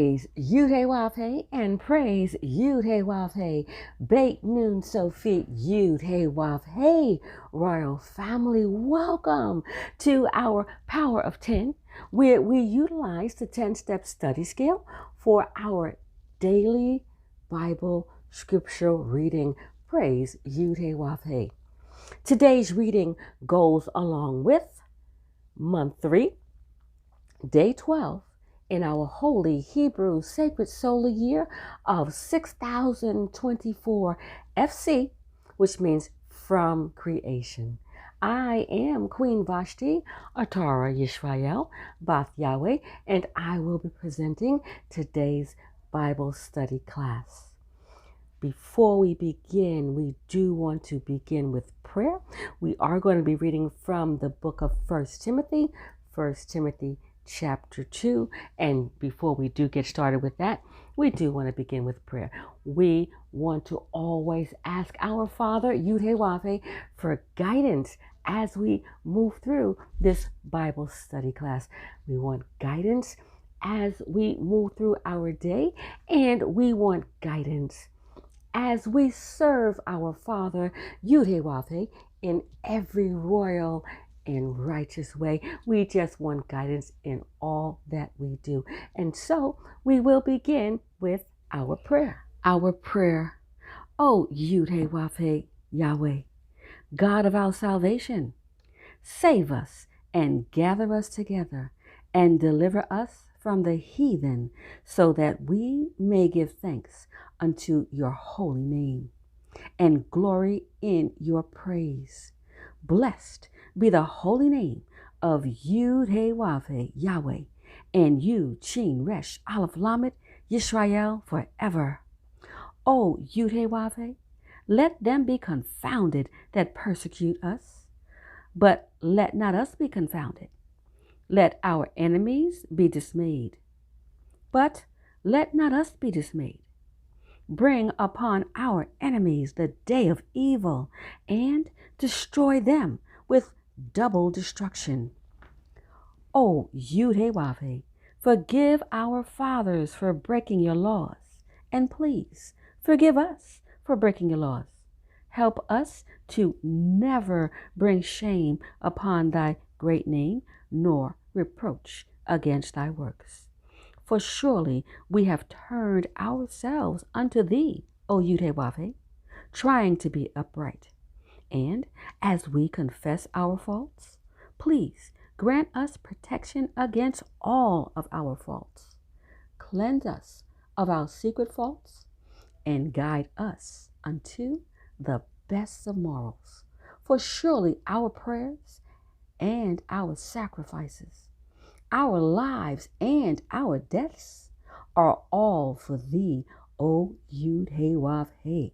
Praise Yud-Heh-Wav-Heh and praise Yud-Heh-Wav-Heh. Beit Nun Sofit Yud-Heh-Wav-Heh. Royal family, welcome to our Power of 10, where we utilize the 10-step study scale for our daily Bible scriptural reading. Praise Yud-Heh-Wav-Heh. Today's reading goes along with month 3, day 12, in our holy Hebrew sacred solar year of 6024 FC, which means from creation. I am Queen Vashti Atara Yisrael Bath Yahweh, and I will be presenting today's Bible study class. Before we begin, we do want to begin with prayer. We are going to be reading from the book of 1 Timothy chapter 2. And before we do get started with that, we do want to begin with prayer. We want to always ask our Father, Yud-Heh-Wav-Heh, for guidance as we move through this Bible study class. We want guidance as we move through our day, and we want guidance as we serve our Father, Yud-Heh-Wav-Heh, in every royal and righteous way. We just want guidance in all that we do. And so we will begin with our prayer. Our prayer. Oh, Yud-Heh-Wav-Heh, Yahweh, God of our salvation, save us and gather us together and deliver us from the heathen, so that we may give thanks unto your holy name and glory in your praise. Blessed be the holy name of Yud-Heh-Wav-Heh, Yahweh, and Yud Shin Resh Aleph Lamed Yisrael forever. O Yud-Heh-Wav-Heh, let them be confounded that persecute us, but let not us be confounded. Let our enemies be dismayed, but let not us be dismayed. Bring upon our enemies the day of evil, and destroy them with double destruction. O Yud-Heh-Wav-Heh, forgive our fathers for breaking your laws, and please forgive us for breaking your laws. Help us to never bring shame upon thy great name, nor reproach against thy works. For surely we have turned ourselves unto thee, O Yud-Heh-Wav-Heh, trying to be upright. And as we confess our faults, please grant us protection against all of our faults. Cleanse us of our secret faults, and guide us unto the best of morals. For surely our prayers and our sacrifices, our lives and our deaths are all for thee, O Yud-Heh-Wav-Heh.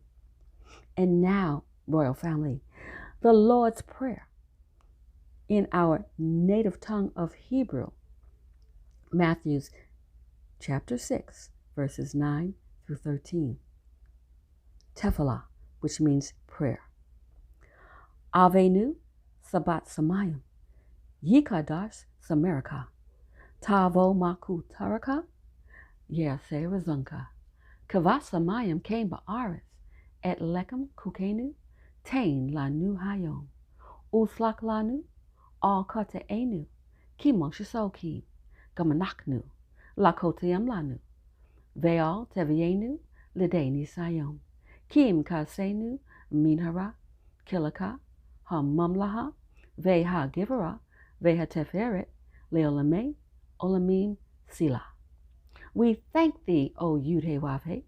And now, royal family, the Lord's Prayer in our native tongue of Hebrew, Matthew chapter 6, verses 9 through 13. Tefillah, which means prayer. Avenu Sabat Samayim, Yikadash Samarika, Tavo Maku Taraka, Yaseh Razunka, Kavasamayim came Ba'aris, Et Lekem Kukenu, Tain Lanu Hayom, Uslak Lanu, Al Kate Enu, Kimoshisokim, Gamanaknu, Lakotiam Lanu, Veal Tevienu, Lideni Sayom, Kim Kasenu, Minhara, Kilaka, Hamamlaha, Veha Givera, Veha Teferet, Leolame, Olamim, Sila. We thank thee, O Yud-Heh-Wav-Heh,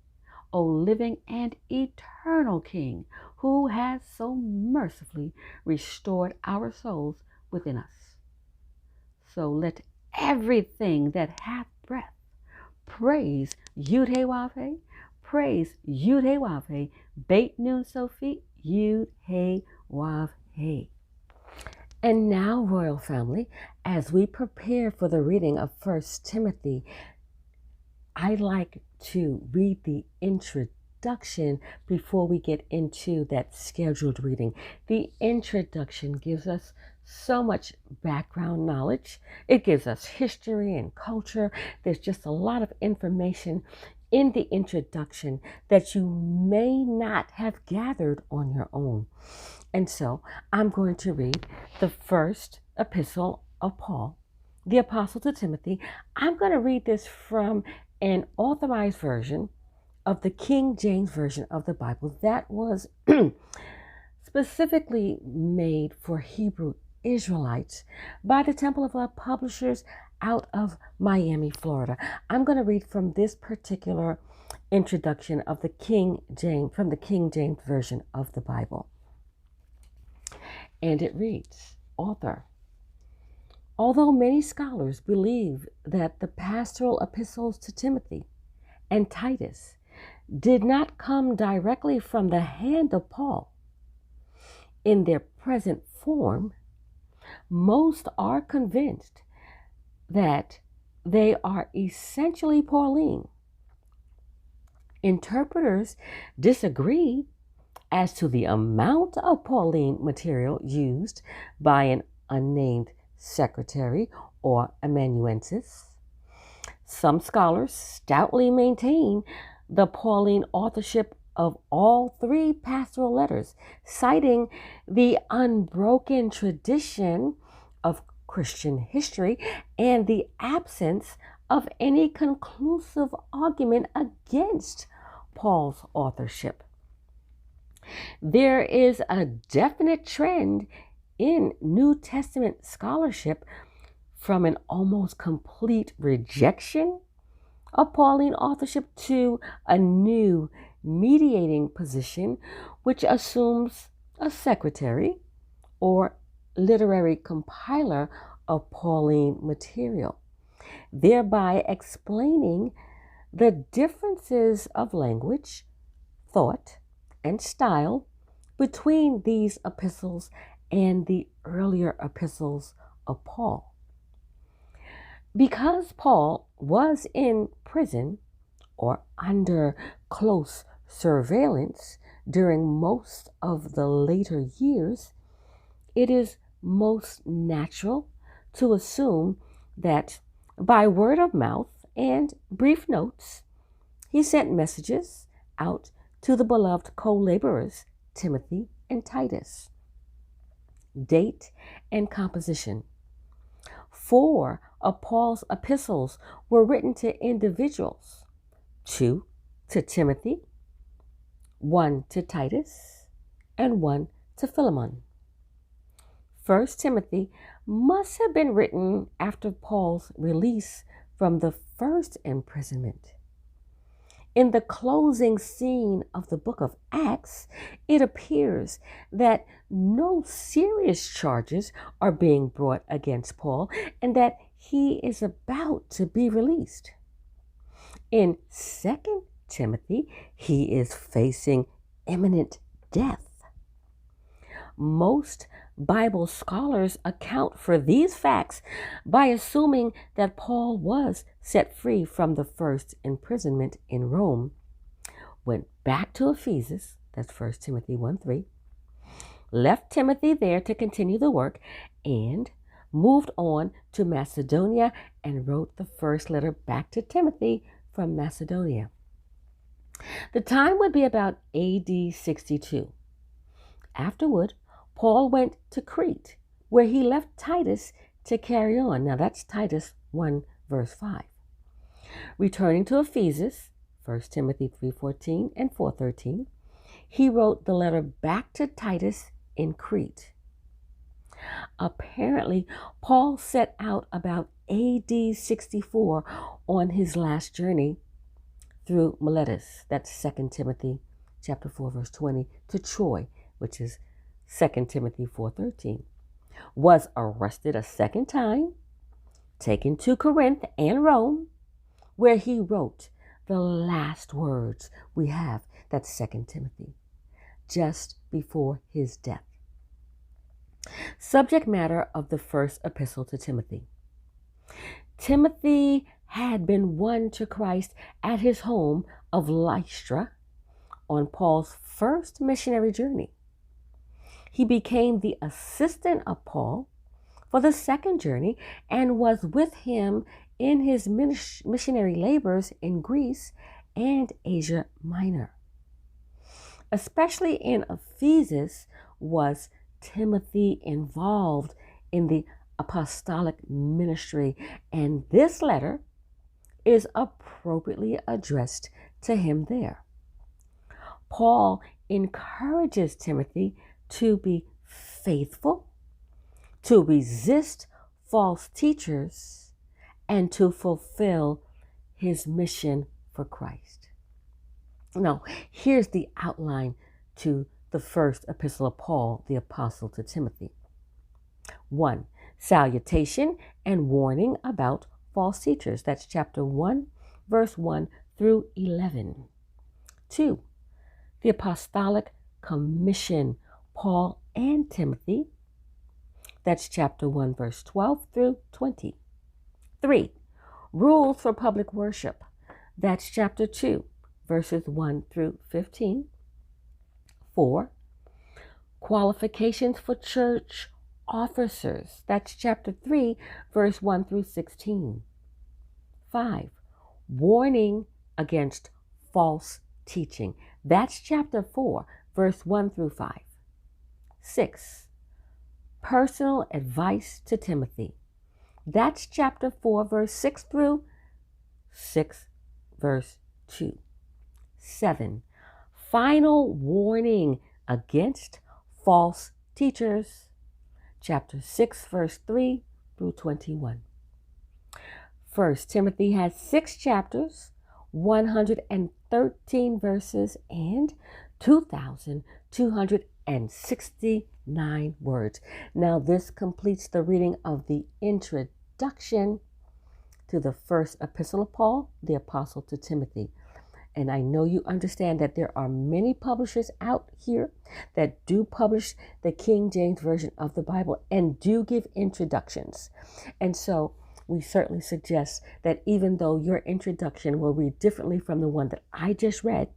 O living and eternal King, who has so mercifully restored our souls within us. So let everything that hath breath praise Yud-Heh-Wav-Heh, praise Yud-Heh-Wav-Heh, Beit Nun Sofit Yud-Heh-Wav-Heh. And now, royal family, as we prepare for the reading of 1 Timothy, I like to read the introduction before we get into that scheduled reading. The introduction gives us so much background knowledge. It gives us history and culture. There's just a lot of information in the introduction that you may not have gathered on your own. And so I'm going to read the first epistle of Paul, the Apostle to Timothy. I'm going to read this from an authorized version of the King James Version of the Bible that was specifically made for Hebrew Israelites by the Temple of God publishers out of Miami, Florida. I'm going to read from this particular introduction of the King James, from the King James Version of the Bible. And it reads, author, although many scholars believe that the pastoral epistles to Timothy and Titus did not come directly from the hand of Paul in their present form, most are convinced that they are essentially Pauline. Interpreters disagree as to the amount of Pauline material used by an unnamed secretary or amanuensis. Some scholars stoutly maintain the Pauline authorship of all three pastoral letters, citing the unbroken tradition of Christian history and the absence of any conclusive argument against Paul's authorship. There is a definite trend in New Testament scholarship from an almost complete rejection of Pauline authorship to a new mediating position, which assumes a secretary or literary compiler of Pauline material, thereby explaining the differences of language, thought, and style between these epistles and the earlier epistles of Paul. Because Paul was in prison or under close surveillance during most of the later years, it is most natural to assume that by word of mouth and brief notes, he sent messages out to the beloved co-laborers, Timothy and Titus. Date and composition. 4 of Paul's epistles were written to individuals, 2 to Timothy, 1 to Titus, and 1 to Philemon. 1 Timothy must have been written after Paul's release from the first imprisonment. In the closing scene of the book of Acts, it appears that no serious charges are being brought against Paul and that he is about to be released. In 2 Timothy, he is facing imminent death. Most Bible scholars account for these facts by assuming that Paul was set free from the first imprisonment in Rome, went back to Ephesus, that's 1 Timothy 1:3, left Timothy there to continue the work, and moved on to Macedonia and wrote the first letter back to Timothy from Macedonia. The time would be about AD 62. Afterward, Paul went to Crete, where he left Titus to carry on. Now that's Titus 1 verse 5. Returning to Ephesus, 1 Timothy 3:14 and 4:13, he wrote the letter back to Titus in Crete. Apparently, Paul set out about AD 64 on his last journey through Miletus, that's 2 Timothy chapter 4 verse 20, to Troy, which is 2 Timothy 4:13, was arrested a second time, taken to Corinth and Rome, where he wrote the last words we have, that's 2 Timothy, just before his death. Subject matter of the first epistle to Timothy. Timothy had been won to Christ at his home of Lystra on Paul's first missionary journey. He became the assistant of Paul for the second journey and was with him in his missionary labors in Greece and Asia Minor. Especially in Ephesus was Timothy involved in the apostolic ministry, and this letter is appropriately addressed to him there. Paul encourages Timothy to be faithful, to resist false teachers, and to fulfill his mission for Christ. Now, here's the outline to the first epistle of Paul, the apostle to Timothy. 1. Salutation and warning about false teachers. That's chapter 1, verse 1 through 11. 2. The apostolic commission, Paul and Timothy. That's chapter 1, verse 12 through 20. 3. Rules for public worship. That's chapter 2, verses 1 through 15. 4. Qualifications for church officers. That's chapter 3, verse 1 through 16. 5. Warning against false teaching. That's chapter 4, verse 1 through 5. 6. Personal advice to Timothy. That's chapter 4, verse 6 through 6, verse 2. 7. Final warning against false teachers. Chapter 6, verse 3 through 21. 1 Timothy has 6 chapters, 113 verses, and 2,269 words. Now this completes the reading of the introduction to the first epistle of Paul, the apostle to Timothy. And I know you understand that there are many publishers out here that do publish the King James Version of the Bible and do give introductions. And so we certainly suggest that even though your introduction will read differently from the one that I just read,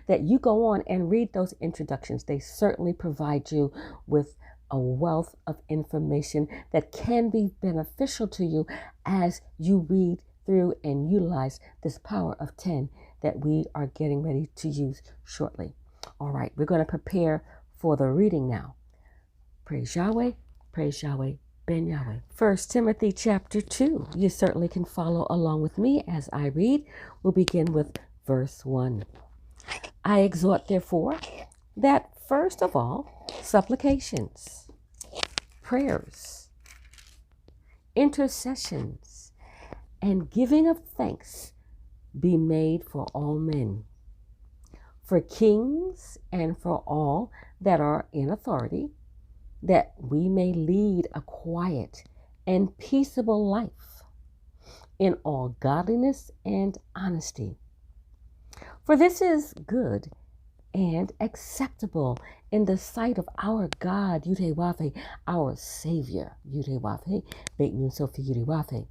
that you go on and read those introductions. They certainly provide you with a wealth of information that can be beneficial to you as you read through and utilize this power of 10 that we are getting ready to use shortly. All right, we're going to prepare for the reading now. Praise Yahweh, Ben Yahweh. 1 Timothy chapter 2. You certainly can follow along with me as I read. We'll begin with verse 1. I exhort, therefore, that first of all, supplications, prayers, intercessions, and giving of thanks be made for all men, for kings and for all that are in authority, that we may lead a quiet and peaceable life in all godliness and honesty. For this is good and acceptable in the sight of our God, Yudhe-Wafeh, our Savior, Yudhe-Wafeh, Beit Nun Sophie Yudhe-Wafeh,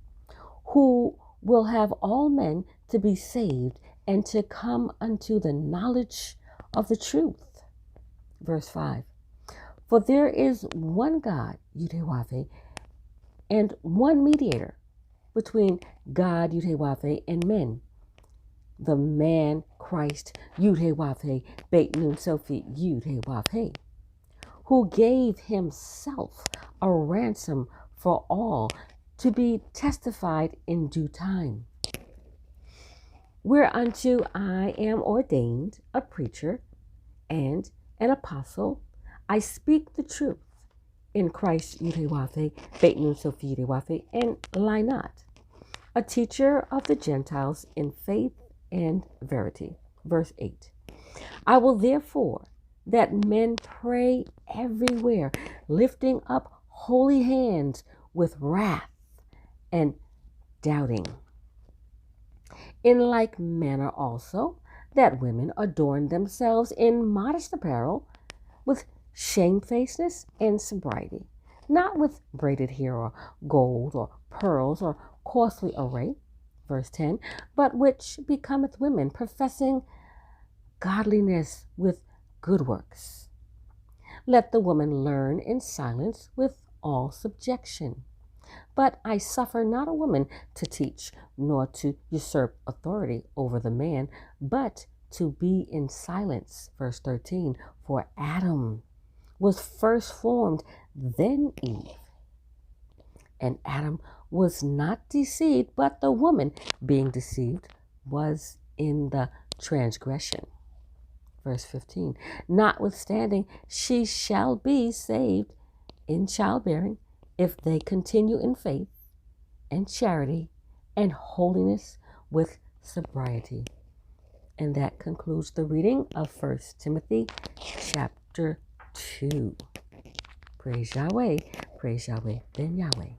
who will have all men to be saved and to come unto the knowledge of the truth. Verse 5. For there is one God, Yudhe-Wafeh, and one mediator between God, Yudhe-Wafeh, and men, the man Christ, Yudhe-Wafeh, Beit Nun Sophie, Yudhe-Wafeh, who gave himself a ransom for all, to be testified in due time. Whereunto I am ordained a preacher and an apostle. I speak the truth in Christ, Yudhe-Wafeh, Beit Nun Sophie, Yudhe-Wafeh, and lie not, a teacher of the Gentiles in faith and verity. Verse 8. I will therefore that men pray everywhere, lifting up holy hands with wrath and doubting. In like manner also, that women adorn themselves in modest apparel, with shamefacedness and sobriety, not with braided hair or gold or pearls or costly array, verse 10, but which becometh women, professing godliness with good works. Let the woman learn in silence with all subjection. But I suffer not a woman to teach, nor to usurp authority over the man, but to be in silence. Verse 13, for Adam was first formed, then Eve. And Adam was not deceived, but the woman, being deceived, was in the transgression. Verse 15, notwithstanding, she shall be saved in childbearing if they continue in faith and charity and holiness with sobriety. And that concludes the reading of 1 Timothy chapter 2. Praise Yahweh, then Yahweh.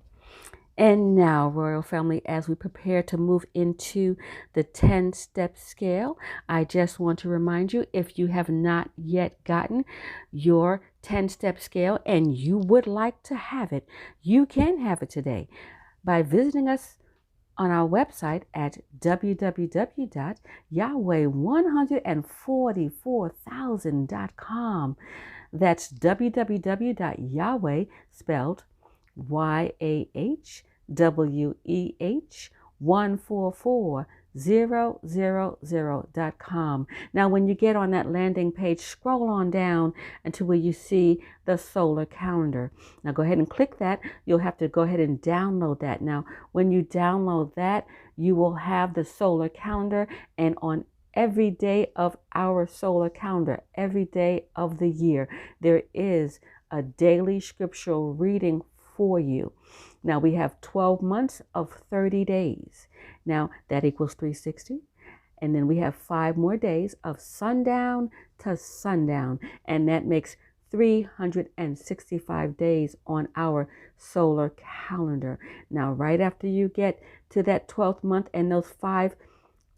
And now, Royal Family, as we prepare to move into the 10-step scale, I just want to remind you, if you have not yet gotten your 10-step scale and you would like to have it, you can have it today by visiting us on our website at www.yahweh144,000.com. That's www.yahweh, spelled YAHWH144,000.com. Now, when you get on that landing page, scroll on down until where you see the solar calendar. Now, go ahead and click that. You'll have to go ahead and download that. Now, when you download that, you will have the solar calendar, and on every day of our solar calendar, every day of the year, there is a daily scriptural reading for you. Now, we have 12 months of 30 days. Now, that equals 360. And then we have 5 more days of sundown to sundown. And that makes 365 days on our solar calendar. Now, right after you get to that 12th month and those 5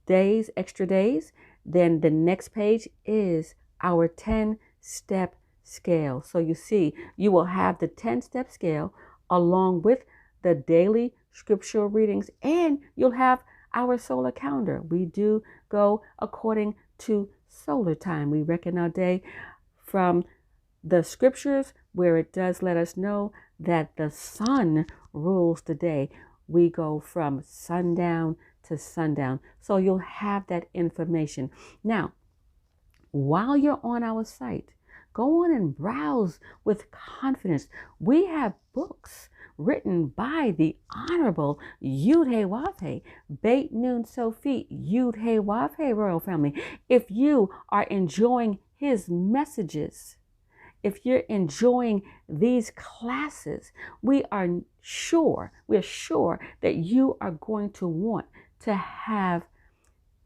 days, extra days, then the next page is our 10-step scale. So you see, you will have the 10-step scale along with the daily scriptural readings, and you'll have our solar calendar. We do go according to solar time. We reckon our day from the scriptures, where it does let us know that the sun rules the day. We go from sundown to sundown. So you'll have that information. Now, while you're on our site, go on and browse with confidence. We have books written by the Honorable Yud-Heh-Wav-Heh, Beit Nun Sophie Yud-Heh-Wav-Heh, Royal Family. If you are enjoying his messages, if you're enjoying these classes, we're sure that you are going to want to have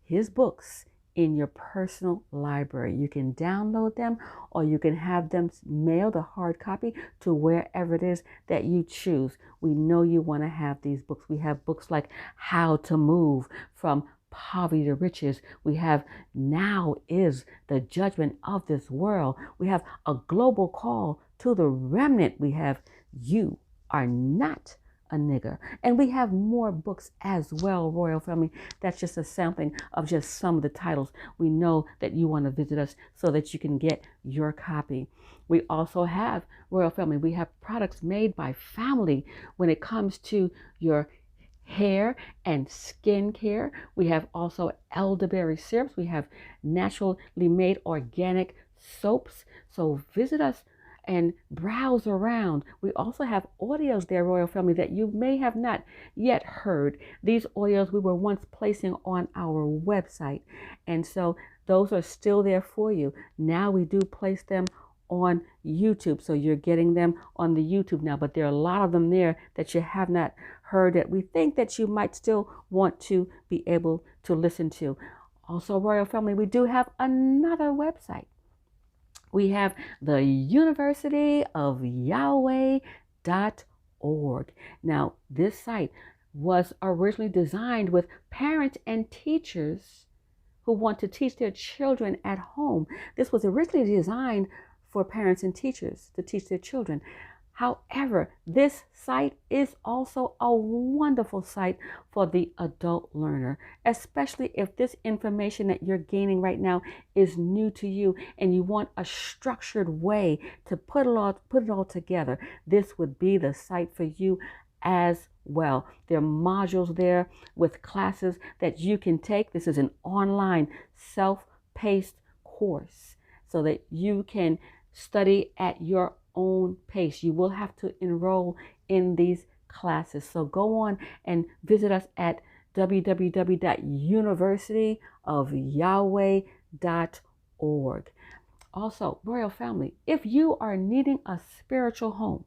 his books in your personal library. You can download them, or you can have them mailed, a hard copy, to wherever it is that you choose. We know you want to have these books. We have books like How to Move from Poverty to Riches. We have Now is the Judgment of This World. We have A Global Call to the Remnant. We have You Are Not a Nigger. And we have more books as well, Royal Family. That's just a sampling of just some of the titles. We know that you want to visit us so that you can get your copy. We also have, Royal Family, we have products made by family when it comes to your hair and skin care. We have also elderberry syrups. We have naturally made organic soaps. So visit us and browse around. We also have audios there, Royal Family, that you may have not yet heard. These audios we were once placing on our website, and so those are still there for you. Now we do place them on YouTube, so you're getting them on the YouTube now, but there are a lot of them there that you have not heard that we think that you might still want to be able to listen to. Also, Royal Family, we do have another website. We have the University of Yahweh.org. Now, this site was originally designed with parents and teachers who want to teach their children at home. This was originally designed for parents and teachers to teach their children. However, this site is also a wonderful site for the adult learner, especially if this information that you're gaining right now is new to you and you want a structured way to put it all together. This would be the site for you as well. There are modules there with classes that you can take. This is an online self-paced course so that you can study at your own pace. You will have to enroll in these classes. So go on and visit us at www.universityofyahweh.org. Also, Royal Family, if you are needing a spiritual home,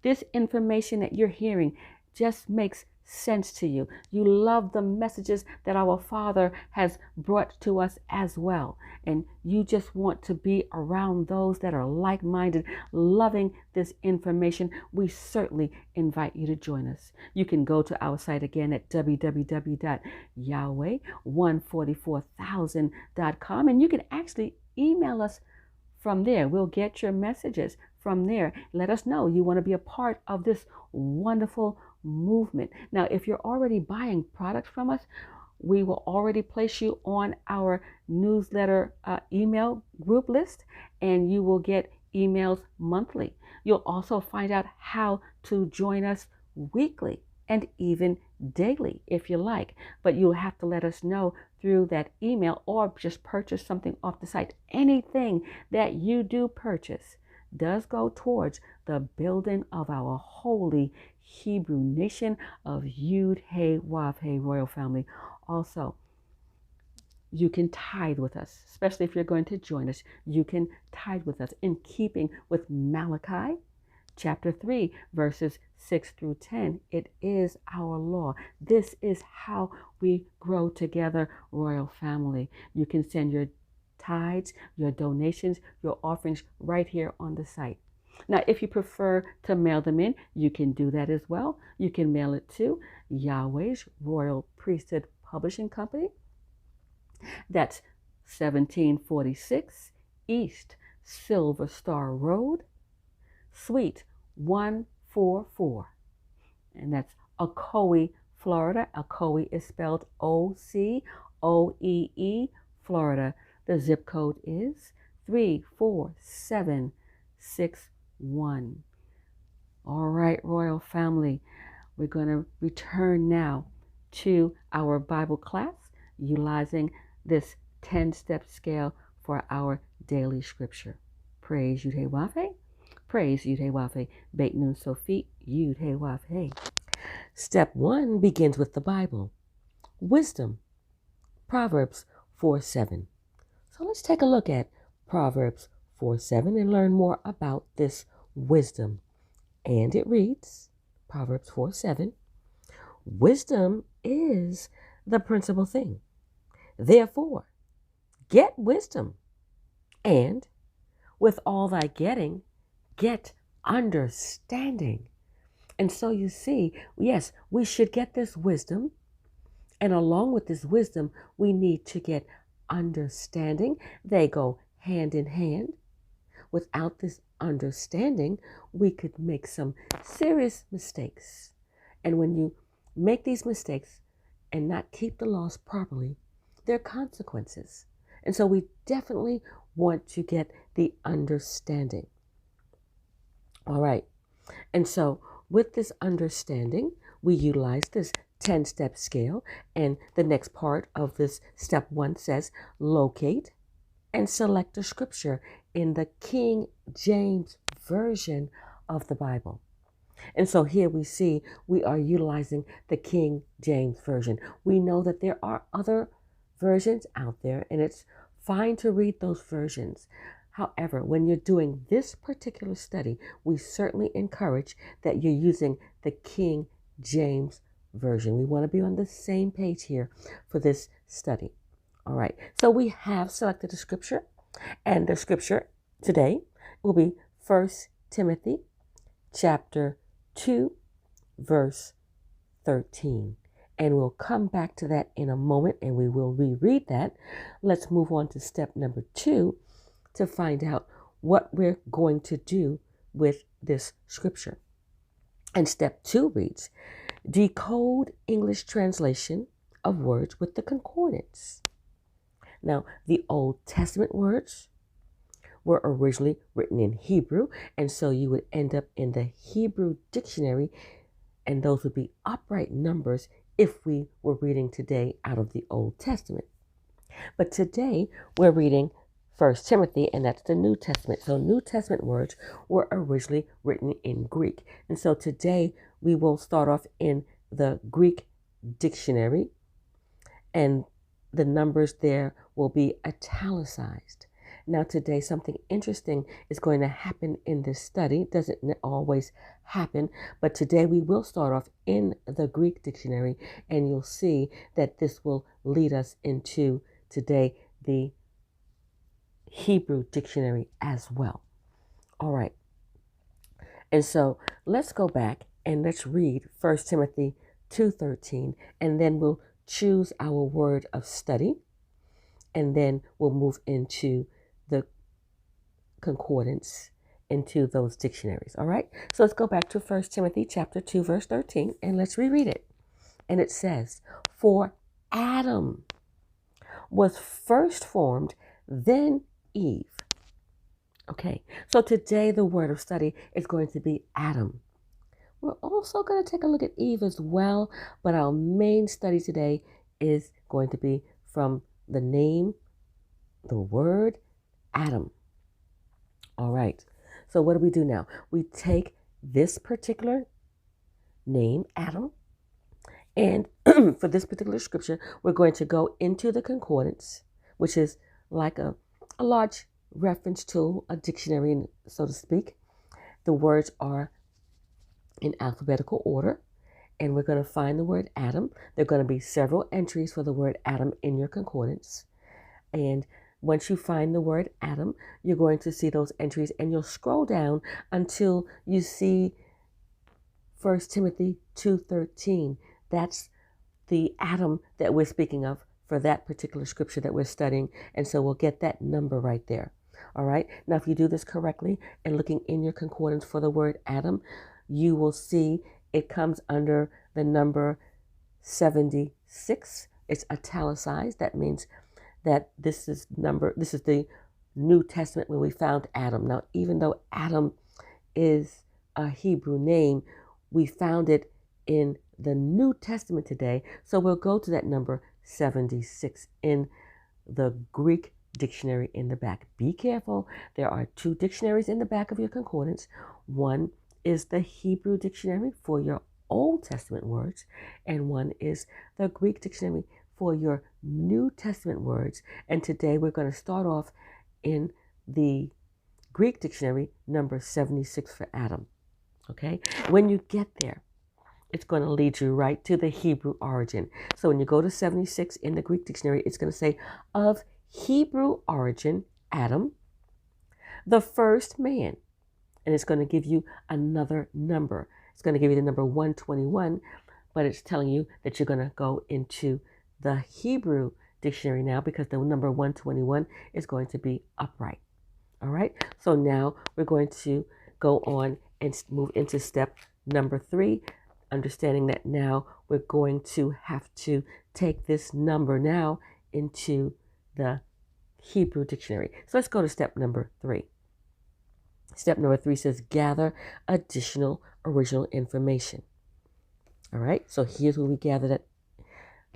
this information that you're hearing just makes sense to you. You love the messages that our Father has brought to us as well. And you just want to be around those that are like-minded, loving this information. We certainly invite you to join us. You can go to our site again at www.yahweh144,000.com, and you can actually email us from there. We'll get your messages from there. Let us know you want to be a part of this wonderful movement. Now, if you're already buying products from us, we will already place you on our newsletter email group list, and you will get emails monthly. You'll also find out how to join us weekly and even daily if you like, but you'll have to let us know through that email or just purchase something off the site. Anything that you do purchase does go towards the building of our holy Hebrew nation of Yud He Wav He Royal Family. Also, you can tithe with us, especially if you're going to join us. You can tithe with us in keeping with Malachi chapter 3, verses 6 through 10. It is our law. This is how we grow together, Royal Family. You can send your tithes, your donations, your offerings right here on the site. Now, if you prefer to mail them in, you can do that as well. You can mail it to Yahweh's Royal Priesthood Publishing Company. That's 1746 East Silver Star Road, Suite 144. And that's Ocoee, Florida. Ocoee is spelled Ocoee, Florida. The zip code is 34761. All right, Royal Family, we're going to return now to our Bible class utilizing this 10-step scale for our daily scripture. Praise Yud He Wav He. Praise Yud He Wav He. Beit Nun Sofi Yud He Wav He. Step 1 begins with the Bible. Wisdom. Proverbs 4:7. So let's take a look at Proverbs 4:7 and learn more about this wisdom. And it reads, Proverbs 4:7, wisdom is the principal thing. Therefore, get wisdom, and with all thy getting, get understanding. And so you see, yes, we should get this wisdom, and along with this wisdom, we need to get understanding. They go hand in hand. Without this understanding, we could make some serious mistakes. And when you make these mistakes and not keep the laws properly, there are consequences. And so we definitely want to get the understanding. All right. And so with this understanding, we utilize this 10-step scale. And the next part of this step 1 says, locate and select a scripture in the King James Version of the Bible. And so here we see we are utilizing the King James Version. We know that there are other versions out there, and it's fine to read those versions. However, when you're doing this particular study, we certainly encourage that you're using the King James Version. We want to be on the same page here for this study. All right, so we have selected a scripture, and the scripture today will be 1 Timothy chapter 2, verse 13. And we'll come back to that in a moment, and we will reread that. Let's move on to step number 2 to find out what we're going to do with this scripture. And step 2 reads, decode English translation of words with the concordance. Now, the Old Testament words were originally written in Hebrew, and so you would end up in the Hebrew dictionary, and those would be upright numbers if we were reading today out of the Old Testament. But today we're reading 1 Timothy, and that's the New Testament. So New Testament words were originally written in Greek. And so today we will start off in the Greek dictionary, and the numbers there will be italicized. Now today something interesting is going to happen in this study. It doesn't always happen, but today we will start off in the Greek dictionary, and you'll see that this will lead us into today the Hebrew dictionary as well. All right. And so let's go back and let's read 1 Timothy 2:13, and then we'll choose our word of study, and then we'll move into the concordance, into those dictionaries. All right. So let's go back to 1 Timothy chapter 2, verse 13, and let's reread it. And it says, for Adam was first formed, then Eve. Okay, so today the word of study is going to be Adam. We're also going to take a look at Eve as well, but our main study today is going to be from the name, the word Adam. All right, so what do we do now? We take this particular name, Adam, and for this particular scripture, we're going to go into the concordance, which is like a large reference tool, a dictionary, so to speak. The words are in alphabetical order, and we're going to find the word Adam. There are going to be several entries for the word Adam in your concordance. And once you find the word Adam, you're going to see those entries, and you'll scroll down until you see 1 Timothy 2:13. That's the Adam that we're speaking of for that particular scripture that we're studying. And so we'll get that number right there. All right. Now, if you do this correctly and looking in your concordance for the word Adam, you will see it comes under the number 76. It's italicized. That means that this is the New Testament where we found Adam. Now, even though Adam is a Hebrew name, we found it in the New Testament today. So we'll go to that number 76 in the Greek dictionary in the back. Be careful. There are 2 dictionaries in the back of your concordance. One is the Hebrew dictionary for your Old Testament words, and one is the Greek dictionary for your New Testament words. And today we're going to start off in the Greek dictionary, number 76 for Adam. Okay? When you get there, it's going to lead you right to the Hebrew origin. So when you go to 76 in the Greek dictionary, it's going to say, of Hebrew origin, Adam, the first man. And it's going to give you another number. It's going to give you the number 121, but it's telling you that you're going to go into the Hebrew dictionary now, because the number 121 is going to be upright. All right. So now we're going to go on and move into step number 3, understanding that now we're going to have to take this number now into the Hebrew dictionary. So let's go to step number 3. Step number 3 says gather additional original information. All right, so here's where we gather that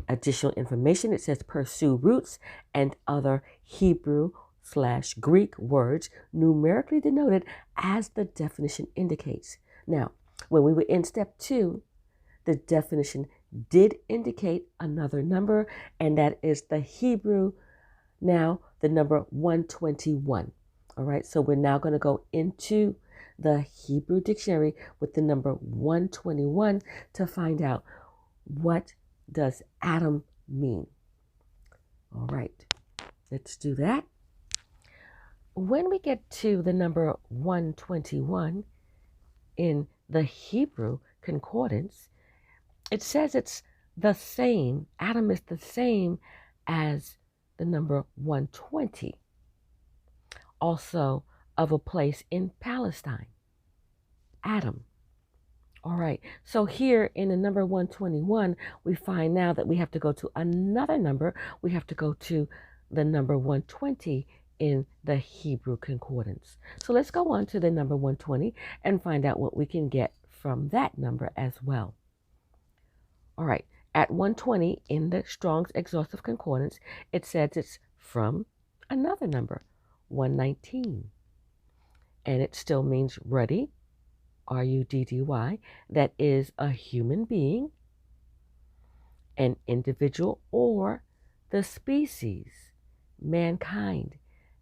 additional information. It says pursue roots and other Hebrew/Greek words numerically denoted as the definition indicates. Now, when we were in step 2, the definition did indicate another number, and that is the Hebrew, now the number 121. All right, so we're now going to go into the Hebrew dictionary with the number 121 to find out what does Adam mean. All right, let's do that. When we get to the number 121 in the Hebrew concordance, it says it's the same. Adam is the same as the number 120, also of a place in Palestine. Adam. All right, so here in the number 121, we find now that we have to go to another number. We have to go to the number 120 in the Hebrew Concordance. So let's go on to the number 120 and find out what we can get from that number as well. All right, at 120 in the Strong's Exhaustive Concordance, it says it's from another number, 119. And it still means ruddy, R-U-D-D-Y, that is a human being, an individual, or the species, mankind,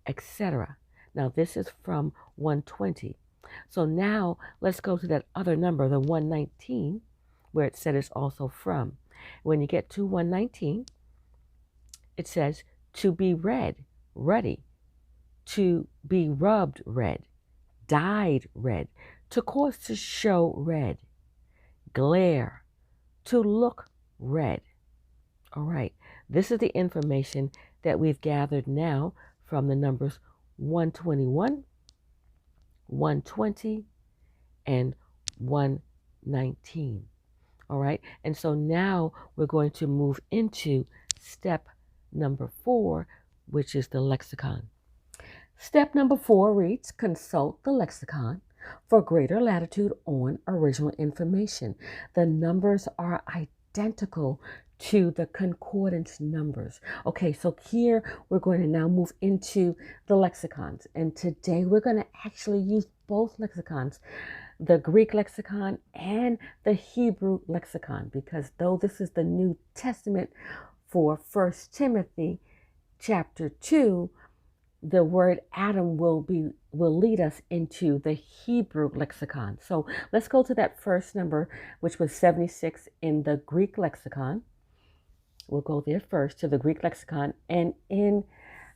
etc. Now this is from 120. So now let's go to that other number, the 119, where it said it's also from. When you get to 119, it says to be red, ruddy, to be rubbed red, dyed red, to cause to show red, glare, to look red. All right, this is the information that we've gathered now from the numbers 121, 120, and 119. All right, and so now we're going to move into step number 4, which is the lexicon. Step number 4 reads, consult the lexicon for greater latitude on original information. The numbers are identical to the concordance numbers. Okay, so here we're going to now move into the lexicons. And today we're going to actually use both lexicons, the Greek lexicon and the Hebrew lexicon, because though this is the New Testament for 1 Timothy chapter 2, the word Adam will lead us into the Hebrew lexicon. So let's go to that first number, which was 76 in the Greek lexicon. We'll go there first to the Greek lexicon. And in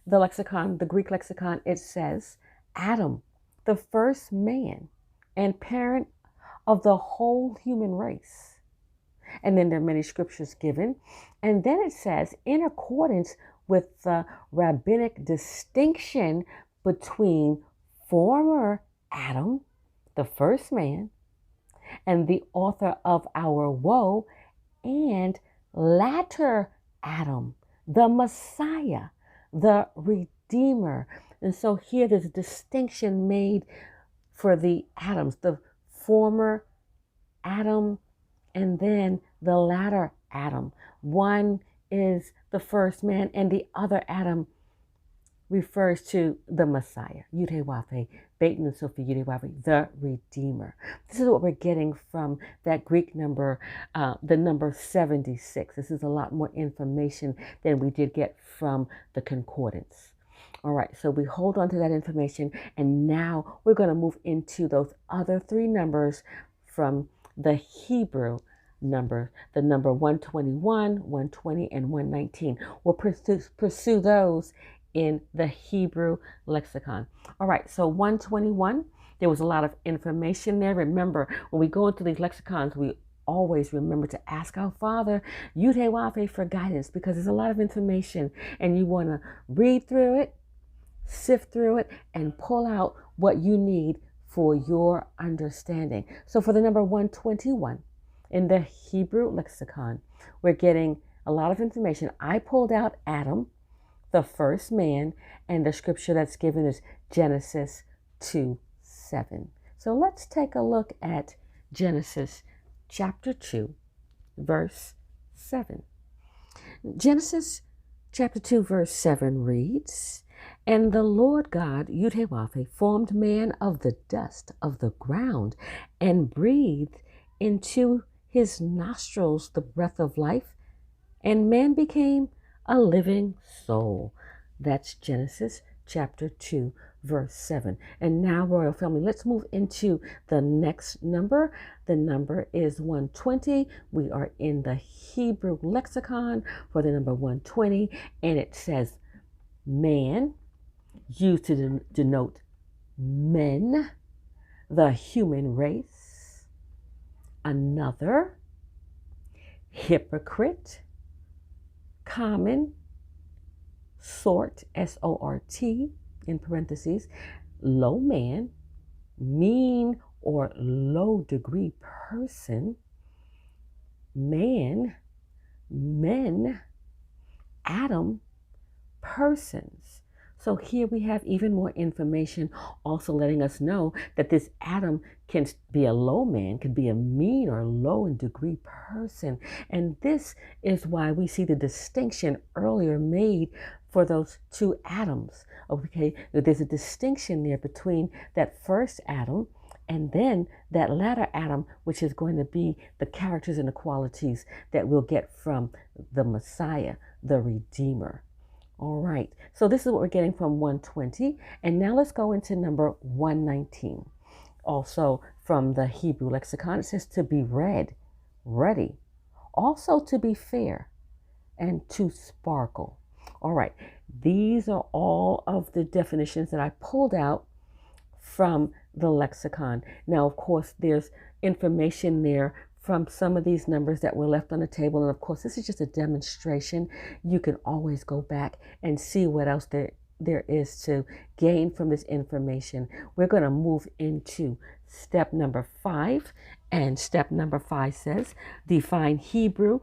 the lexicon, the Greek lexicon, it says, Adam, the first man and parent of the whole human race. And then there are many scriptures given. And then it says, in accordance with the rabbinic distinction between former Adam, the first man, and the author of our woe, and latter Adam, the Messiah, the Redeemer. And so here there's a distinction made for the Adams, the former Adam and then the latter Adam. One is the first man and the other Adam refers to the Messiah, Yud-Heh-Wav-Heh, Beit Nun Sof Yud-Heh-Wav-Heh, the Redeemer. This is what we're getting from that Greek number, the number 76. This is a lot more information than we did get from the concordance. All right, so we hold on to that information, and now we're going to move into those other 3 numbers from the Hebrew number, the number 121, 120, and 119. We'll pursue those in the Hebrew lexicon. All right, so 121, there was a lot of information there. Remember, when we go into these lexicons, we always remember to ask our Father, Yud-Heh-Wav-Heh, for guidance, because there's a lot of information, and you want to read through it, sift through it, and pull out what you need for your understanding. So for the number 121 in the Hebrew lexicon, we're getting a lot of information. I pulled out Adam, the first man, and the scripture that's given is Genesis 2:7. So let's take a look at Genesis chapter 2, verse 7. Genesis chapter 2, verse 7 reads, and the Lord God, Yud-Heh-Wav-Heh, formed man of the dust of the ground and breathed into his nostrils the breath of life, and man became a living soul. That's Genesis chapter 2, verse 7. And now, royal family, let's move into the next number. The number is 120. We are in the Hebrew lexicon for the number 120, and it says man, used to denote men, the human race, another, hypocrite, common, sort, S-O-R-T, in parentheses, low man, mean or low degree person, man, men, atom, persons. So here we have even more information also letting us know that this atom can be a low man, can be a mean or low in degree person. And this is why we see the distinction earlier made for those two atoms. Okay, there's a distinction there between that first atom and then that latter atom, which is going to be the characters and the qualities that we'll get from the Messiah, the Redeemer. All right, so this is what we're getting from 120. And now let's go into number 119. Also from the Hebrew lexicon, it says to be read, ready, also to be fair, and to sparkle. All right, these are all of the definitions that I pulled out from the lexicon. Now, of course, there's information there from some of these numbers that were left on the table. And of course, this is just a demonstration. You can always go back and see what else there is to gain from this information. We're going to move into step number 5. And step number 5 says, define Hebrew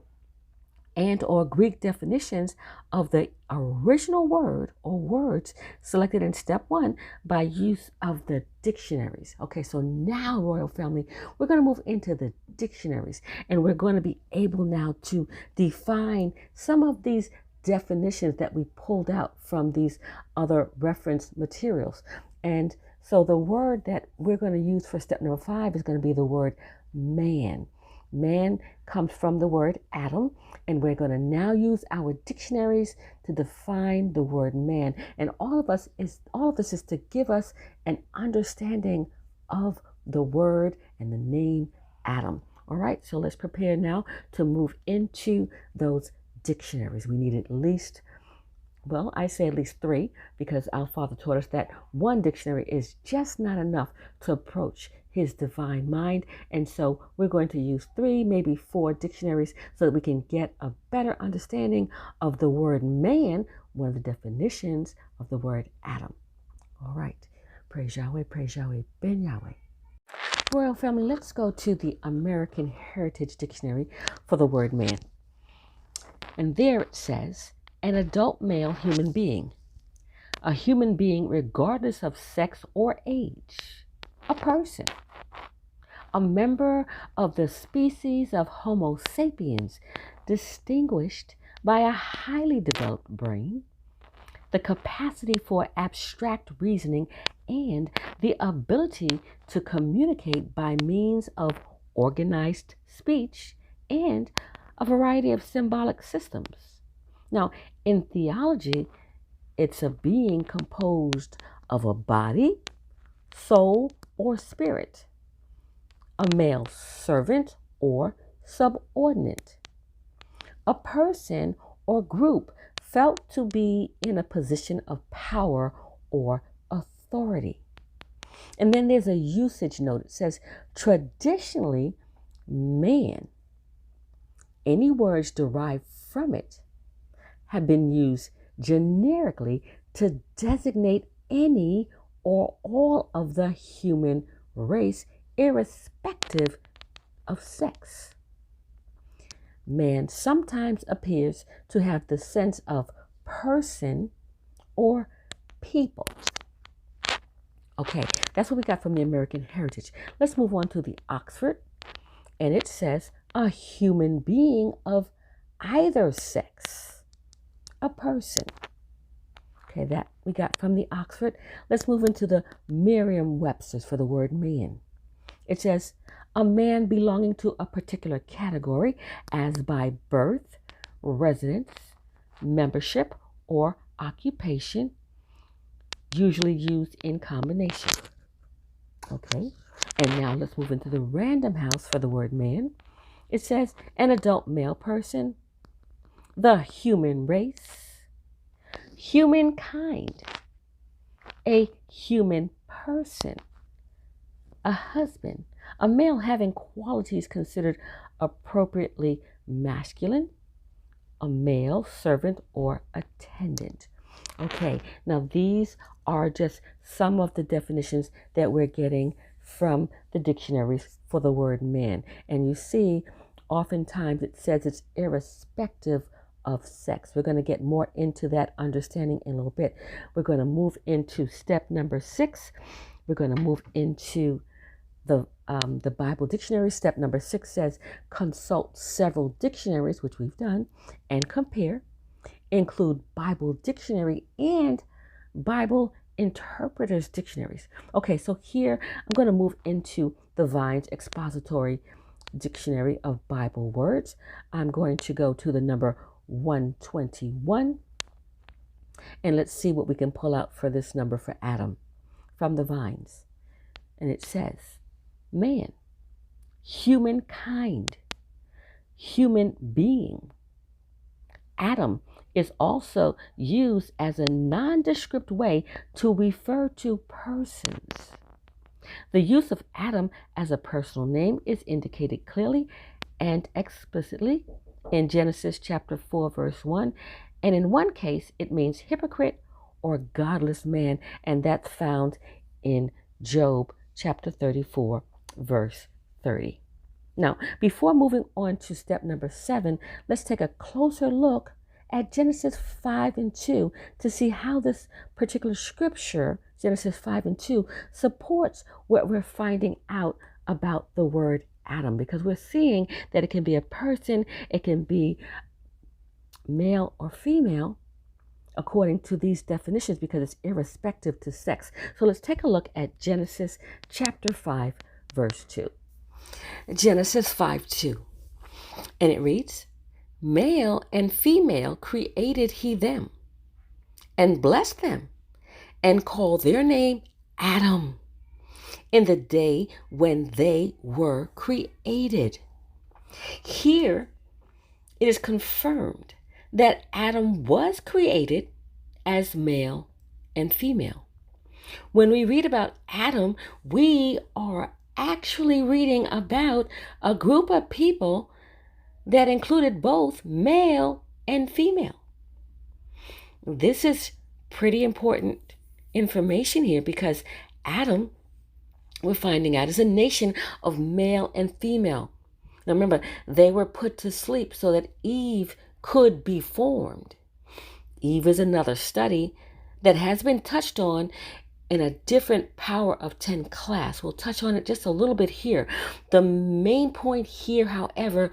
and or Greek definitions of the original word or words selected in step 1 by use of the dictionaries. Okay, so now, Royal Family, we're going to move into the dictionaries, and we're going to be able now to define some of these definitions that we pulled out from these other reference materials. And so the word that we're going to use for step number 5 is going to be the word man. Man comes from the word Adam, and we're going to now use our dictionaries to define the word man. And all of this is to give us an understanding of the word and the name Adam. All right, so let's prepare now to move into those dictionaries. We need at least, well, I say at least 3, because our Father taught us that one dictionary is just not enough to approach His divine mind. And so we're going to use 3, maybe 4 dictionaries so that we can get a better understanding of the word man, one of the definitions of the word Adam. All right. Praise Yahweh, Ben Yahweh. Royal Family, let's go to the American Heritage Dictionary for the word man. And there it says, an adult male human being, a human being regardless of sex or age, a person, a member of the species of Homo sapiens, distinguished by a highly developed brain, the capacity for abstract reasoning, and the ability to communicate by means of organized speech and a variety of symbolic systems. Now, in theology, it's a being composed of a body, soul, or spirit, a male servant or subordinate, a person or group felt to be in a position of power or authority. And then there's a usage note. It says, traditionally, man, any words derived from it have been used generically to designate any or all of the human race, irrespective of sex. Man sometimes appears to have the sense of person or people. Okay, that's what we got from the American Heritage. Let's move on to the Oxford, and it says a human being of either sex, a person. Okay, that we got from the Oxford. Let's move into the Merriam-Webster's for the word man. It says a man belonging to a particular category as by birth, residence, membership, or occupation, usually used in combination. Okay, and now let's move into the Random House for the word man. It says an adult male person, the human race, humankind, a human person, a husband, a male having qualities considered appropriately masculine, a male servant or attendant. Okay, now these are just some of the definitions that we're getting from the dictionaries for the word man. And you see, oftentimes it says it's irrespective of sex. We're going to get more into that understanding in a little bit. We're going to move into step number 6. We're going to move into the Bible dictionary. Step number 6 says consult several dictionaries, which we've done, and compare. Include Bible dictionary and Bible interpreters dictionaries. Okay, so here I'm going to move into the Vine's expository dictionary of Bible words. I'm going to go to the number 121, and let's see what we can pull out for this number for Adam from the Vines. And it says, man, humankind, human being. Adam is also used as a nondescript way to refer to persons. The use of Adam as a personal name is indicated clearly and explicitly in Genesis chapter 4, verse 1. And in one case, it means hypocrite or godless man, and that's found in Job chapter 34, verse 30. Now, before moving on to step number 7, let's take a closer look at Genesis 5 and 2 to see how this particular scripture, Genesis 5 and 2, supports what we're finding out about the word Adam, because we're seeing that it can be a person, it can be male or female, according to these definitions, because it's irrespective to sex. So let's take a look at Genesis chapter 5, verse 2. Genesis 5:2, and it reads, male and female created he them, and blessed them, and called their name Adam, in the day when they were created. Here it is confirmed that Adam was created as male and female. When we read about Adam, we are actually reading about a group of people that included both male and female. This is pretty important information here, because Adam, we're finding out, is a nation of male and female. Now remember, they were put to sleep so that Eve could be formed. Eve is another study that has been touched on in a different Power of 10 class. We'll touch on it just a little bit here. The main point here, however,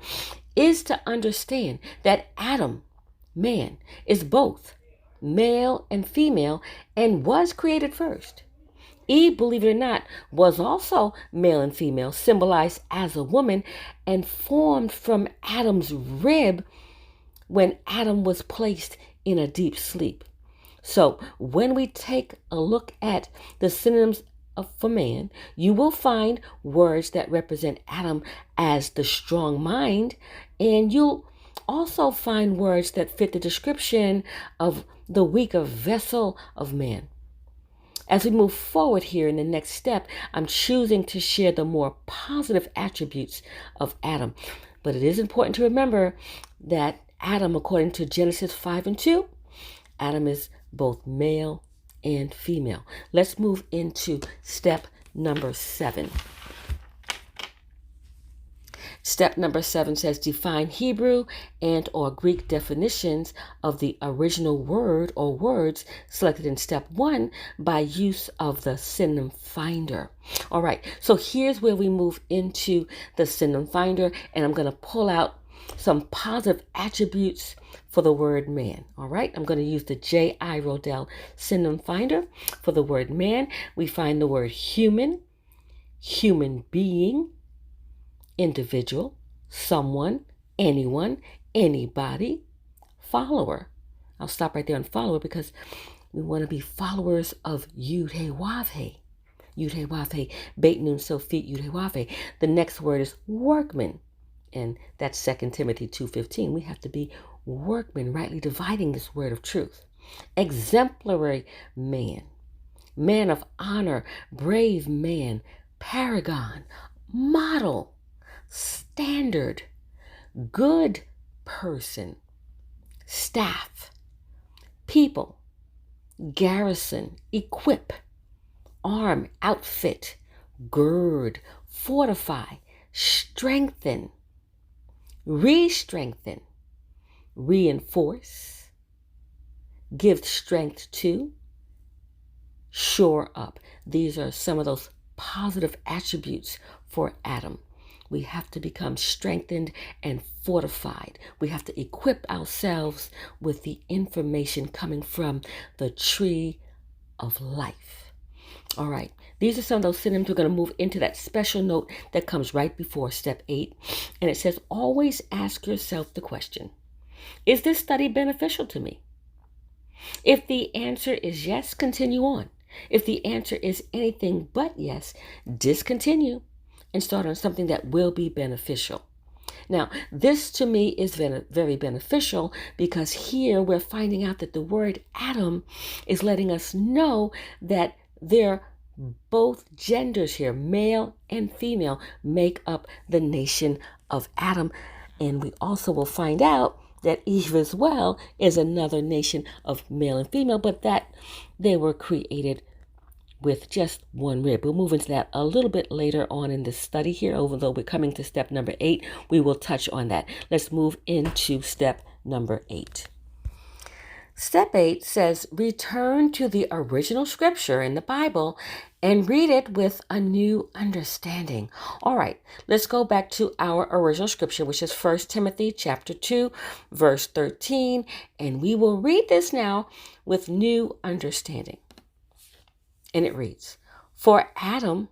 is to understand that Adam, man, is both male and female and was created first. Eve, believe it or not, was also male and female, symbolized as a woman, and formed from Adam's rib when Adam was placed in a deep sleep. So when we take a look at the synonyms for man, you will find words that represent Adam as the strong mind, and you'll also find words that fit the description of the weaker vessel of man. As we move forward here in the next step, I'm choosing to share the more positive attributes of Adam. But it is important to remember that Adam, according to Genesis 5 and 2, Adam is both male and female. Let's move into step number 7. Step number 7 says define Hebrew and or Greek definitions of the original word or words selected in step 1 by use of the synonym finder. All right, so here's where we move into the synonym finder, and I'm going to pull out some positive attributes for the word man. All right, I'm going to use the J.I. Rodell synonym finder. For the word man, we find the word human, human being, individual, someone, anyone, anybody, follower. I'll stop right there on follower because we want to be followers of Yud-Heh-Wav-Heh. Yud-Heh-Wav-Heh, Beit Nun Sofit Yud-Heh-Wav-Heh. The next word is workman, and that's 2 Timothy 2:15. We have to be workmen, rightly dividing this word of truth. Exemplary man, man of honor, brave man, paragon, model, standard, good person, staff, people, garrison, equip, arm, outfit, gird, fortify, strengthen, re-strengthen, reinforce, give strength to, shore up. These are some of those positive attributes for Adam. We have to become strengthened and fortified. We have to equip ourselves with the information coming from the tree of life. All right, these are some of those synonyms. We're going to move into that special note that comes right before step 8. And it says, always ask yourself the question, is this study beneficial to me? If the answer is yes, continue on. If the answer is anything but yes, discontinue and start on something that will be beneficial. Now, this to me is very beneficial because here we're finding out that the word Adam is letting us know that they're both genders here, male and female, make up the nation of Adam. And we also will find out that Eve as well is another nation of male and female, but that they were created with just one rib. We'll move into that a little bit later on in the study here, although we're coming to step number 8. We will touch on that. Let's move into step number 8. Step 8 says, return to the original scripture in the Bible and read it with a new understanding. All right, let's go back to our original scripture, which is 1 Timothy chapter 2, verse 13. And we will read this now with new understanding. And it reads, for Adam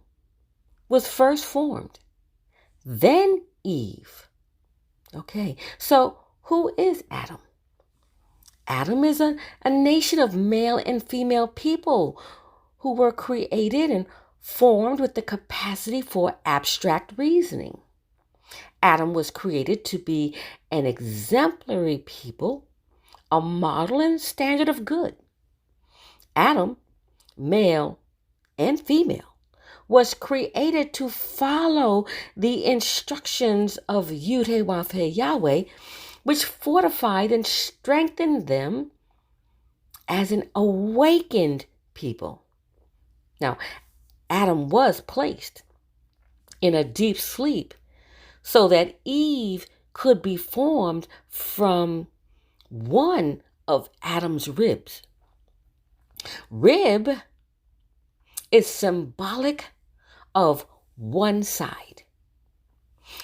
was first formed, then Eve. Okay, so who is Adam? Adam is a nation of male and female people who were created and formed with the capacity for abstract reasoning. Adam was created to be an exemplary people, a model and standard of good. Adam, male and female, was created to follow the instructions of Yud-Heh-Wav-Heh Yahweh, which fortified and strengthened them as an awakened people. Now, Adam was placed in a deep sleep so that Eve could be formed from one of Adam's ribs. Rib is symbolic of one side.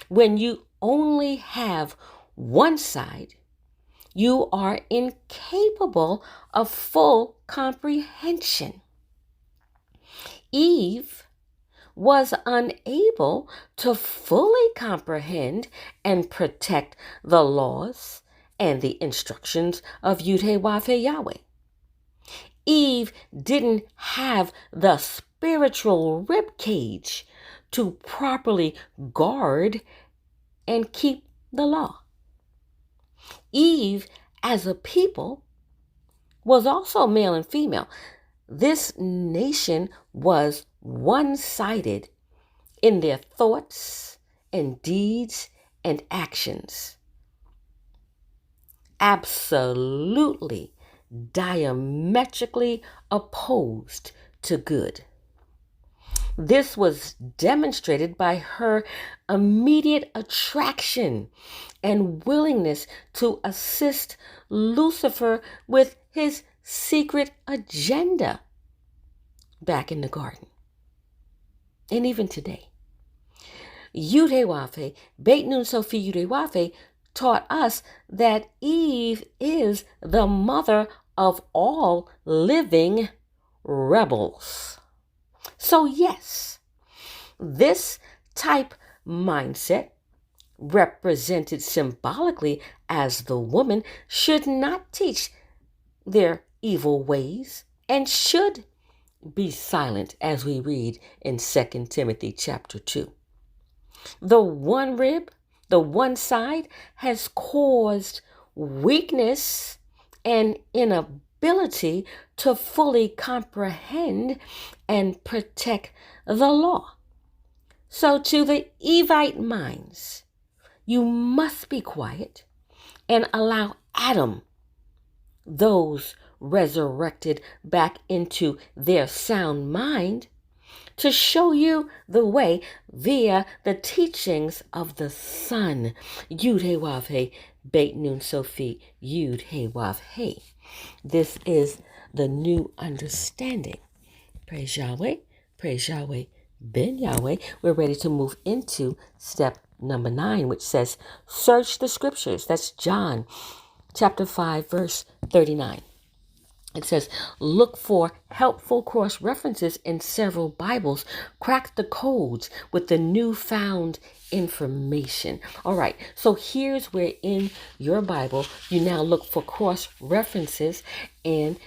When you only have one side, you are incapable of full comprehension. Eve was unable to fully comprehend and protect the laws and the instructions of Yud-Heh-Wav-Heh Yahweh. Eve didn't have the spiritual rib cage to properly guard and keep the law. Eve, as a people, was also male and female. This nation was one-sided in their thoughts and deeds and actions. Absolutely diametrically opposed to good. This was demonstrated by her immediate attraction and willingness to assist Lucifer with his secret agenda back in the garden. And even today, Yud-Heh-Wav-Heh, Beit Nun Sofi Yud-Heh-Wav-Heh, taught us that Eve is the mother of all living rebels. So yes, this type mindset, represented symbolically as the woman, should not teach their evil ways and should be silent, as we read in 2 Timothy chapter 2. The one rib, the one side, has caused weakness and inability to fully comprehend and protect the law. So to the Evite minds, you must be quiet and allow Adam, those resurrected back into their sound mind, to show you the way via the teachings of the Son. Yud He Wav He, Beit Nun Sophie, Yud He Wav He. This is the new understanding. Praise Yahweh, praise Yahweh, Ben Yahweh. We're ready to move into step number 9, which says, search the scriptures. That's John chapter 5, verse 39. It says, look for helpful cross references in several Bibles. Crack the codes with the newfound information. All right, so here's where in your Bible you now look for cross references, and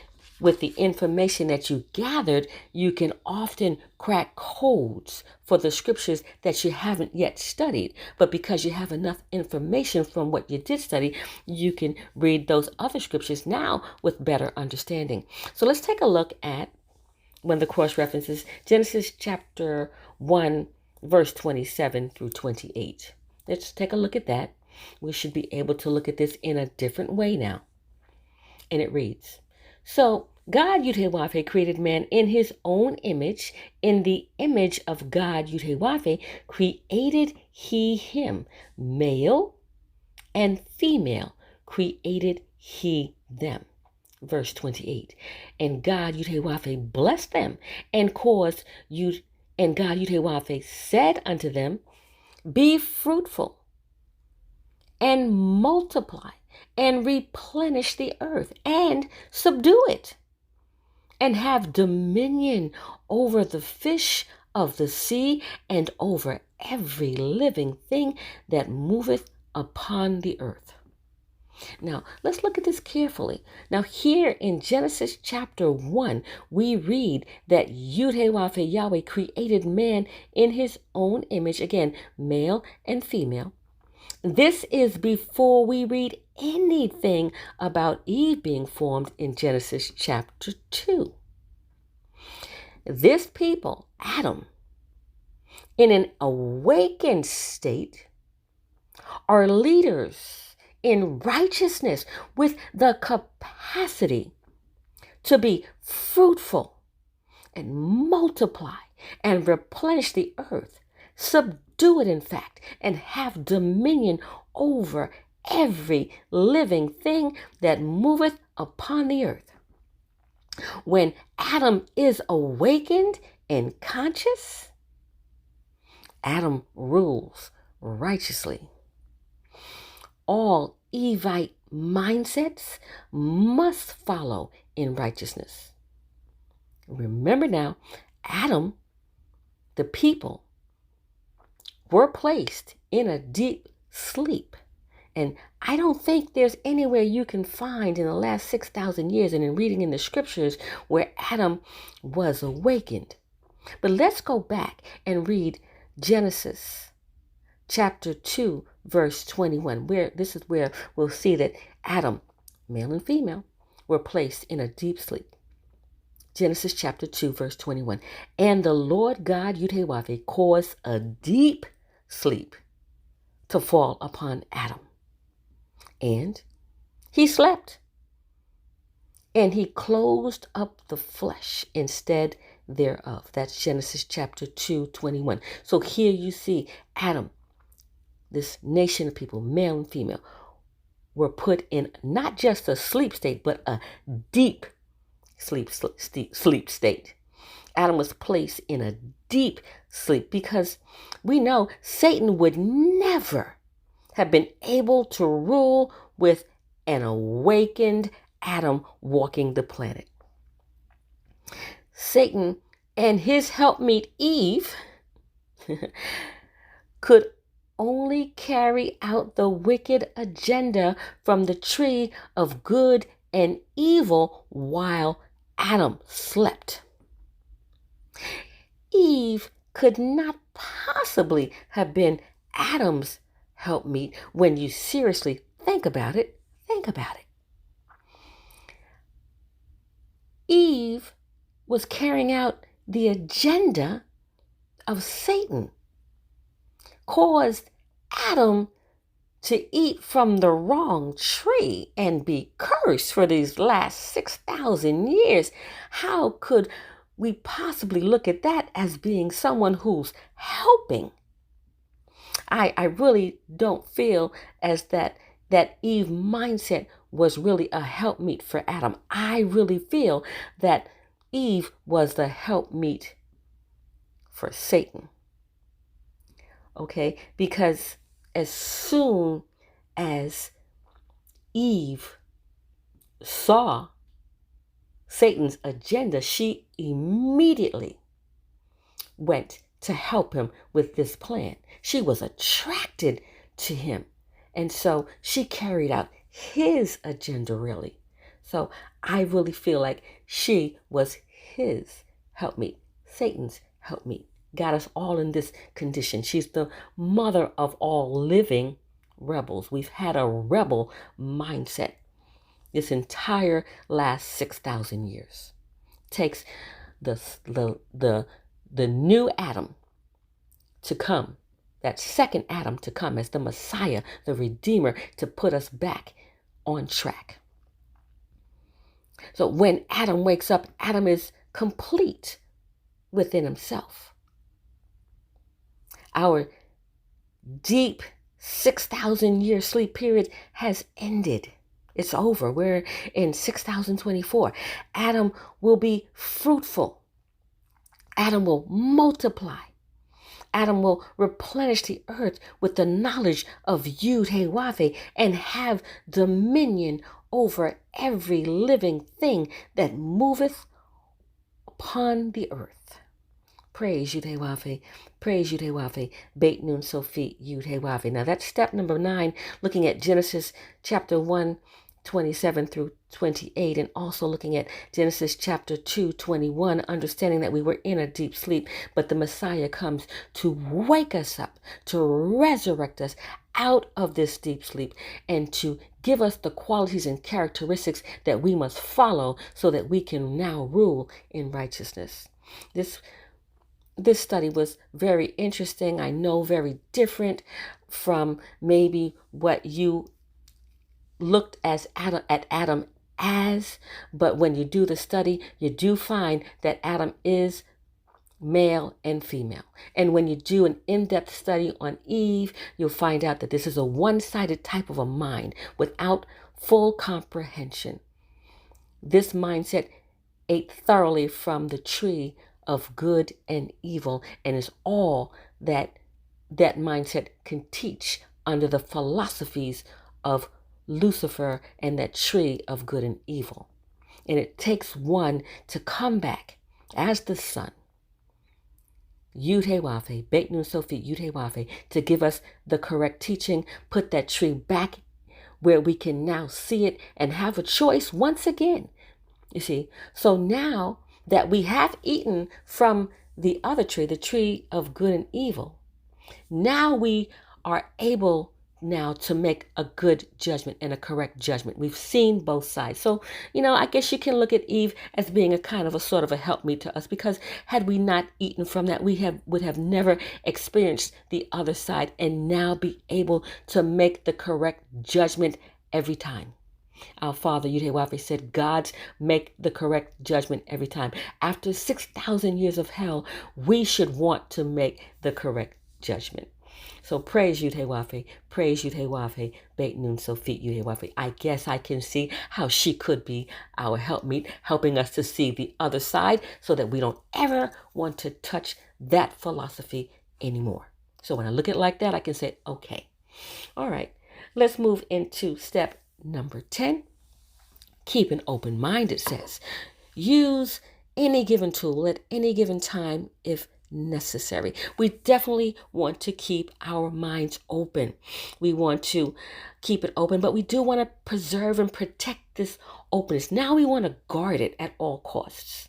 with the information that you gathered, you can often crack codes for the scriptures that you haven't yet studied. But because you have enough information from what you did study, you can read those other scriptures now with better understanding. So let's take a look at one of the cross references, Genesis chapter 1, verse 27 through 28. Let's take a look at that. We should be able to look at this in a different way now. And it reads, so God, Yud-Heh-Wav-Heh, created man in his own image. In the image of God, Yud-Heh-Wav-Heh, created he him. Male and female created he them. Verse 28. And God, Yud-Heh-Wav-Heh, blessed them and God, Yud-Heh-Wav-Heh, said unto them, be fruitful and multiply and replenish the earth and subdue it, and have dominion over the fish of the sea and over every living thing that moveth upon the earth. Now, let's look at this carefully. Now, here in Genesis chapter 1, we read that Yud-Heh-Wav-Heh, Yahweh, created man in his own image, again, male and female. This is before we read anything about Eve being formed in Genesis chapter 2. This people, Adam, in an awakened state, are leaders in righteousness with the capacity to be fruitful and multiply and replenish the earth, subdue it in fact, and have dominion over every living thing that moveth upon the earth. When Adam is awakened and conscious, Adam rules righteously. All Evite mindsets must follow in righteousness. Remember now, Adam, the people, were placed in a deep sleep. And I don't think there's anywhere you can find in the last 6,000 years and in reading in the scriptures where Adam was awakened. But let's go back and read Genesis chapter 2, verse 21, where this is where we'll see that Adam, male and female, were placed in a deep sleep. Genesis chapter 2, verse 21. And the Lord God, Yud-Heh-Wav-Heh, caused a deep sleep to fall upon Adam. And he slept, and he closed up the flesh instead thereof. That's Genesis chapter 2, 21. So here you see Adam, this nation of people, male and female, were put in not just a sleep state, but a deep sleep state. Adam was placed in a deep sleep because we know Satan would never have been able to rule with an awakened Adam walking the planet. Satan and his helpmeet Eve could only carry out the wicked agenda from the tree of good and evil while Adam slept. Eve could not possibly have been Adam's helpmeet when you seriously think about it. Think about it. Eve was carrying out the agenda of Satan, caused Adam to eat from the wrong tree and be cursed for these last 6,000 years. How could we possibly look at that as being someone who's helping. I really don't feel as that Eve mindset was really a helpmeet for Adam. I really feel that Eve was the helpmeet for Satan. Okay? Because as soon as Eve saw Satan's agenda, she immediately went to help him with this plan. She was attracted to him. And so she carried out his agenda, really. So I really feel like she was his helpmeet, Satan's helpmeet. Got us all in this condition. She's the mother of all living rebels. We've had a rebel mindset this entire last 6,000 years. Takes the new Adam to come, that second Adam to come as the Messiah, the Redeemer, to put us back on track. So when Adam wakes up, Adam is complete within himself. Our deep 6,000 year sleep period has ended. It's over. We're in 6024. Adam will be fruitful. Adam will multiply. Adam will replenish the earth with the knowledge of Yud-Heh-Wav-Heh and have dominion over every living thing that moveth upon the earth. Praise Yud-Heh-Wav-Heh. Praise Yud-Heh-Wav-Heh. Beit Nun Sofit Yud-Heh-Wav-Heh. Now that's step number 9, looking at Genesis chapter 1, 27 through 28, and also looking at Genesis chapter 2, 21, understanding that we were in a deep sleep, but the Messiah comes to wake us up, to resurrect us out of this deep sleep, and to give us the qualities and characteristics that we must follow so that we can now rule in righteousness. This study was very interesting. I know very different from maybe what you looked at Adam as, but when you do the study, you do find that Adam is male and female. And when you do an in-depth study on Eve, you'll find out that this is a one-sided type of a mind without full comprehension. This mindset ate thoroughly from the tree of good and evil, and is all that mindset can teach under the philosophies of Lucifer and that tree of good and evil. And it takes one to come back as the Son, Yud-Heh-Wav-Heh, Beit Nun Sofit Yud-Heh-Wav-Heh, to give us the correct teaching, put that tree back where we can now see it and have a choice once again. You see, so now that we have eaten from the other tree, the tree of good and evil, now we are able now to make a good judgment and a correct judgment. We've seen both sides. So, I guess you can look at Eve as being a kind of a sort of a helpmeet to us, because had we not eaten from that, we would have never experienced the other side and now be able to make the correct judgment every time. Our Father, Yud-Heh-Wav-Heh, said, Gods make the correct judgment every time. After 6,000 years of hell, we should want to make the correct judgment. So praise Yud-Heh-Wav-Heh, praise Yud-Heh-Wav-Heh, Beit Nun Sofit Yud-Heh-Wav-Heh. I guess I can see how she could be our helpmeet, helping us to see the other side so that we don't ever want to touch that philosophy anymore. So when I look at it like that, I can say, okay. All right, let's move into step number 10. Keep an open mind, it says. Use any given tool at any given time if necessary. We definitely want to keep our minds open. We want to keep it open, but we do want to preserve and protect this openness. Now we want to guard it at all costs.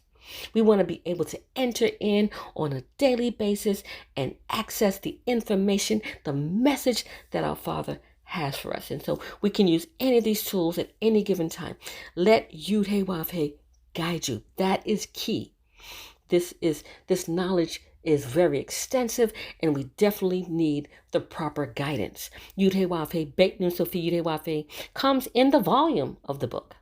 We want to be able to enter in on a daily basis and access the information, the message that our Father has for us. And so we can use any of these tools at any given time. Let Yud-Heh-Wav-Heh guide you. That is key. This knowledge is very extensive, and we definitely need the proper guidance. Yud-Heh-Wav-Heh, Beit Nun Sofit Yud-Heh-Wav-Heh, comes in the volume of the book.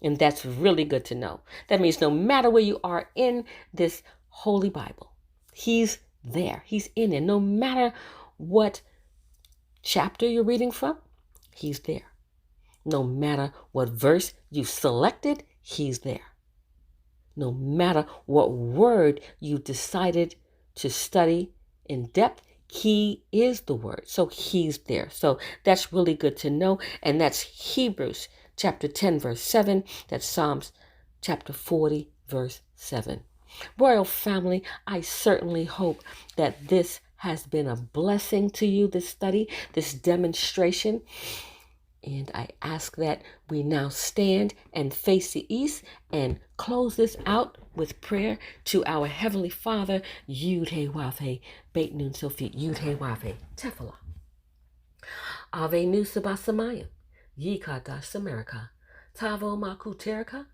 And that's really good to know. That means no matter where you are in this Holy Bible, he's there. He's in it. No matter what chapter you're reading from, he's there. No matter what verse you selected, he's there. No matter what word you decided to study in depth, he is the word. So he's there. So that's really good to know. And that's Hebrews chapter 10, verse 7. That's Psalms chapter 40, verse 7. Royal family, I certainly hope that this has been a blessing to you, this study, this demonstration. And I ask that we now stand and face the east and close this out with prayer to our Heavenly Father, Yud He Wav He, Beit Nun Sofit, Yud He Wav He, Tefillah. Ave Nu Sabasamayim, Yikadash Samarika, Tavo Maku Terika,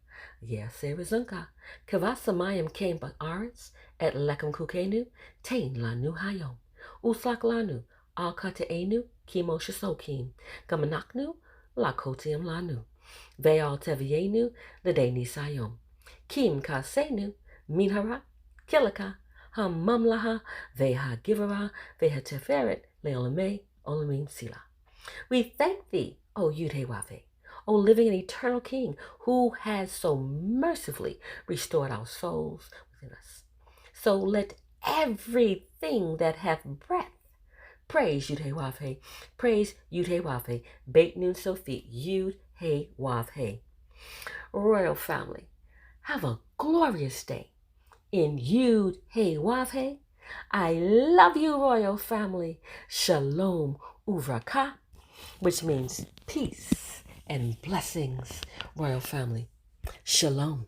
Yeserizunka, Kavasamayim came but Arins, Et Lekum Kukenu, Tain Lanu Hayom, Uslak Lanu, Alkata Enu, Kimo Shasokim, Gamanaknu, Lakotium Lanu, Veal Tevienu, Lede Nisayom, Kim Kasenu, Minhara, Kilaka, Hamamlaha, Veha Givera, Veha Teferet, Leolame, Olamin Sila. We thank thee, O Yud-Heh-Wav-Heh, O living and eternal King, who has so mercifully restored our souls within us. So let everything that hath breath praise Yud-Heh-Wav-Heh, praise Yud-Heh-Wav-Heh, Beit Nun Sofit, Yud-Heh-Wav-Heh. Royal family, have a glorious day in Yud-Heh-Wav-Heh. I love you, royal family. Shalom Uvracha, which means peace and blessings, royal family. Shalom.